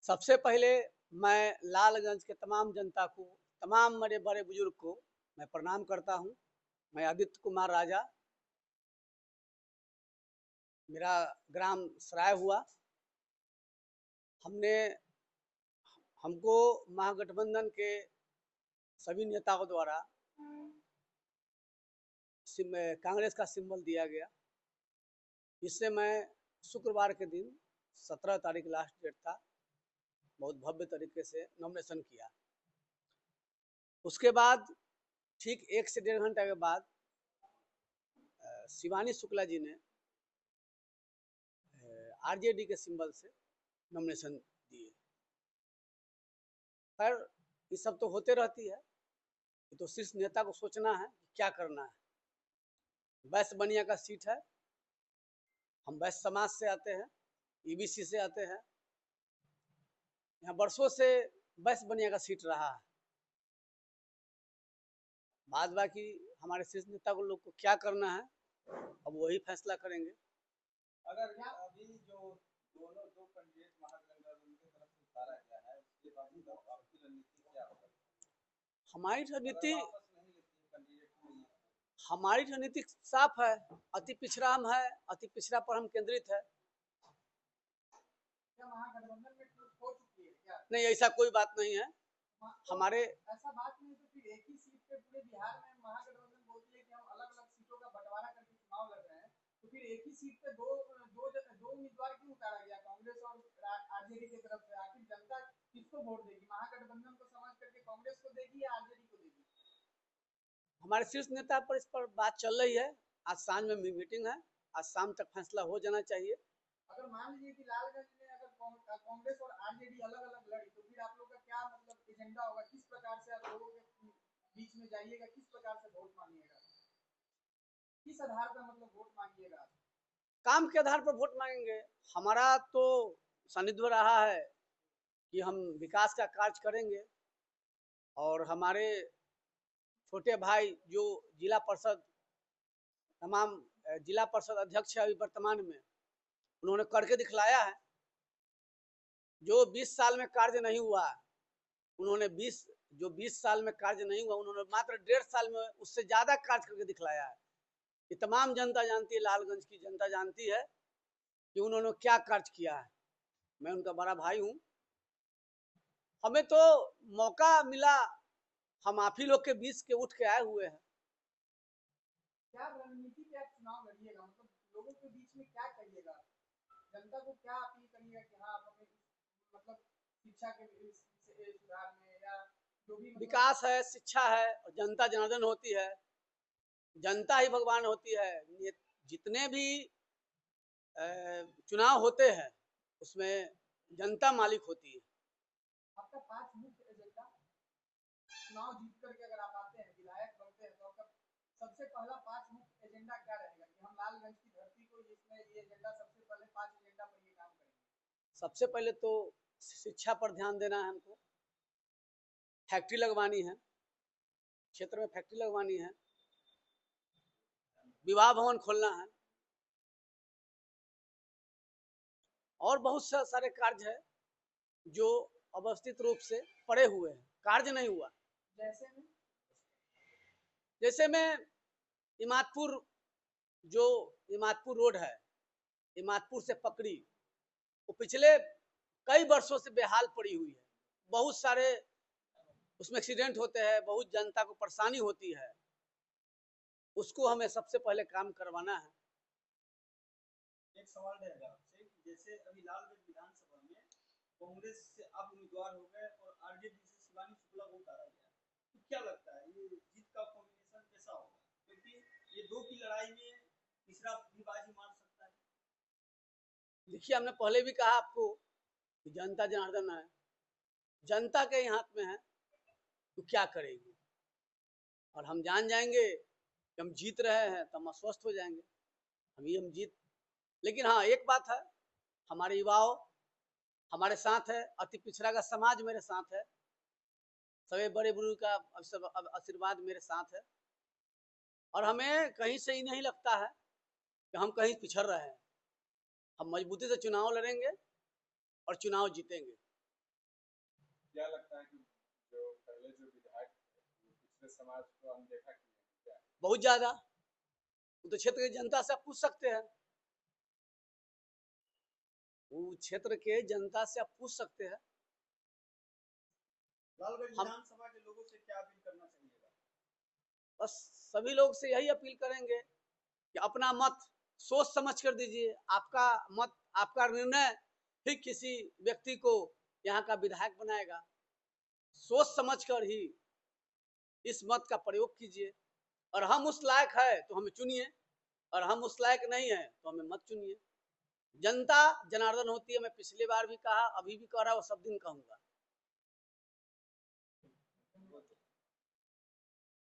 सबसे पहले मैं लालगंज के तमाम जनता को, तमाम मेरे बड़े बुजुर्ग को मैं प्रणाम करता हूं। मैं आदित्य कुमार राजा, मेरा ग्राम सराय हुआ। हमने हमको महागठबंधन के सभी नेताओं द्वारा कांग्रेस का सिंबल दिया गया। इससे मैं शुक्रवार के दिन 17 तारीख लास्ट डेट था, बहुत भव्य तरीके से नॉमिनेशन किया। उसके बाद ठीक 1 से 1.5 घंटे के बाद शिवानी शुक्ला जी ने आरजेडी के सिंबल से नॉमिनेशन दिए। खैर ये सब तो होते रहती है, ये तो शीर्ष नेता को सोचना है कि क्या करना है। वैश्य बनिया का सीट है, हम वैश्य समाज से आते हैं, ईबीसी से आते हैं। यहाँ वर्षों से वैश्य बनिया का सीट रहा है। बाद बाकी हमारे शीर्ष नेता को लोग को क्या करना है, अब वही फैसला करेंगे। अगर अभी जो दोनों दो कैंडिडेट महागठबंधन की तरफ से उतारा गया है, उसके बाद आपकी रणनीति क्या होगी? हमारी रणनीति साफ है। अति पिछड़ा हम है, अति पिछड़ा पर हम केंद्रित है। क्या महागठबंधन में टूट हो चुकी है क्या? नहीं, ऐसा कोई बात नहीं है। हमारे ऐसा बात नहीं तो फिर एक ही सीट पे पूरे बिहार में महागठबंधन बोलती है कि हम अलग अलग सीटों का बंटवारा करके चुनाव लड़ रहे हैं, तो फिर एक ही सीट पे दो उम्मीदवार क्यों उतारा गया कांग्रेस और आरजेडी की तरफ से? आखिर जनता किसको वोट देगी? महागठबंधन को समझ करके कांग्रेस को देगी या आरजेडी को देगी? हमारे शीर्ष नेता पर इस पर बात चल रही है। आज सांझ में मीटिंग है, आज शाम तक फैसला हो जाना चाहिए। अगर मान लीजिए कि लालगंज में अगर कांग्रेस और आरजेडी अलग अलग लड़ी, तो फिर आप लोग का क्या मतलब एजेंडा होगा? किस प्रकार से आप लोगों के बीच में जाइएगा? किस प्रकार से वोट मांगिएगा? किस आधार पर मतलब वोट मांगिएगा? काम के आधार पर वोट मांगेंगे। हमारा तो सानिध्य रहा है कि हम विकास का कार्य करेंगे, और हमारे छोटे भाई जो जिला परिषद तमाम जिला परिषद अध्यक्ष है अभी वर्तमान में, उन्होंने करके दिखलाया है। जो 20 साल में कार्य नहीं हुआ, उन्होंने 20 साल में कार्य नहीं हुआ, उन्होंने मात्र 1.5 साल में उससे ज्यादा कार्य करके दिखलाया है। ये तमाम जनता जानती है, लालगंज की जनता जानती है कि उन्होंने क्या कार्य किया है। मैं उनका बड़ा भाई हूँ। हमें तो मौका मिला, हम आप ही लोग के बीच के उठ के आए हुए हैं। क्या रणनीति पे आप चुनाव लड़िएगा? मतलब लोगों के बीच में क्या करिएगा? जनता को क्या अपील करिएगा कि हाँ आप हमें मतलब शिक्षा के सुधार में या जो भी मतलब विकास है, शिक्षा है, और जनता जनार्दन होती है, जनता ही भगवान होती है। ये जितने भी चुनाव होते हैं उसमें जनता मालिक होती है। आपका 5 मुख्य एजेंडा, चुनाव जीत करके अगर आप आते हैं, विधायक बनते हैं, तो आपका सबसे पहला 5 मुख्य एजेंडा क्या रहेगा कि हम लालगंज की धरती को इसमें ये एजेंडा सबसे पहले 5 एजेंडा पर ये काम करेंगे? सबसे पहले तो शिक्षा पर ध्यान देना है हमको। फैक्ट्री लगवानी है, क्षेत्र में फैक्ट्री लगवानी है, विवाह भवन खोलना है, और बहुत सारे कार्य है जो अवस्थित रूप से पड़े हुए हैं, कार्य नहीं हुआ। जैसे में इमादपुर, जो इमादपुर रोड है, इमादपुर से पकड़ी, वो पिछले कई वर्षों से बेहाल पड़ी हुई है। बहुत सारे उसमें एक्सीडेंट होते हैं, बहुत जनता को परेशानी होती है। उसको हमें सबसे पहले काम करवाना है। एक सवाल रहेगा आपसे, जैसे अभी लालगंज विधानसभा में कांग्रेस से आप उम्मीदवार हो गए और आरजेडी से शिवानी शुक्ला को उतारा गया, तो क्या लगता है ये जीत का कॉम्बिनेशन कैसा होगा? क्योंकि ये दो की लड़ाई में तीसरा भी बाजी मार सकता है। देखिए, हमने पहले भी कहा आपको कि जनता जनार्दन है, जनता के ही हाथ में है तो क्या करेगी। और हम जान जाएंगे कि हम जीत रहे हैं तो हम अस्वस्थ हो जाएंगे। हम जीत, लेकिन हाँ एक बात है, हमारे युवाओं हमारे साथ है, अति पिछड़ा का समाज मेरे साथ है, सभी बड़े बुजुर्ग का आशीर्वाद मेरे साथ है, और हमें कहीं से ही नहीं लगता है कि हम कहीं पिछड़ रहे हैं। हम मजबूती से चुनाव लड़ेंगे और चुनाव जीतेंगे। क्या लगता है कि जो पहले जो विधायक थे, वो पिछड़े समाज को अनदेखा किए हैं क्या? बहुत ज्यादा। वो तो क्षेत्र की जनता से आप पूछ सकते हैं, वो क्षेत्र के जनता से आप पूछ सकते हैं। लालगंज हम विधानसभा के लोगों से क्या अपील करना चाहिएगा? बस सभी लोग से यही अपील करेंगे कि अपना मत सोच समझ कर दीजिए। आपका मत, आपका निर्णय ही किसी व्यक्ति को यहाँ का विधायक बनाएगा। सोच समझ कर ही इस मत का प्रयोग कीजिए, और हम उस लायक है तो हमें चुनिए, और हम उस लायक नहीं है तो हमें मत चुनिए। जनता जनार्दन होती है, मैं पिछली बार भी कहा, अभी भी कह रहा हूँ, सब दिन कहूंगा।